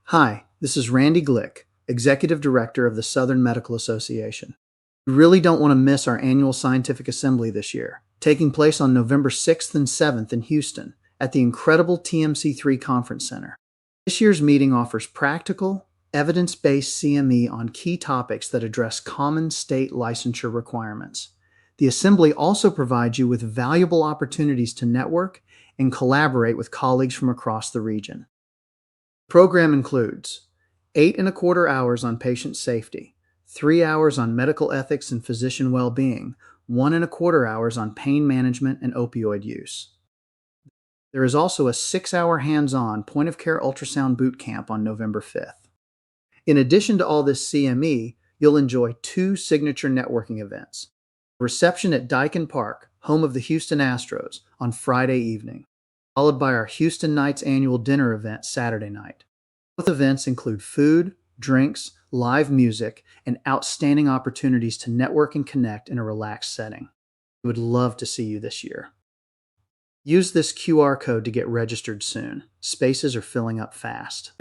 Hi, this is Randy Glick, Executive Director of the Southern Medical Association. You really don't want to miss our annual scientific assembly this year, taking place on November 6th and 7th in Houston at the incredible TMC3 Conference Center. This year's meeting offers practical, evidence-based CME on key topics that address common state licensure requirements. The assembly also provides you with valuable opportunities to network and collaborate with colleagues from across the region. The program includes 8.25 hours on patient safety, 3 hours on medical ethics and physician well-being, 1.25 hours on pain management and opioid use. There is also a 6-hour hands-on point-of-care ultrasound boot camp on November 5th. In addition to all this CME, you'll enjoy 2 signature networking events. A reception at Dyken Park, home of the Houston Astros, on Friday evening, followed by our Houston Nights annual dinner event Saturday night. Both events include food, drinks, live music, and outstanding opportunities to network and connect in a relaxed setting. We would love to see you this year. Use this QR code to get registered soon. Spaces are filling up fast.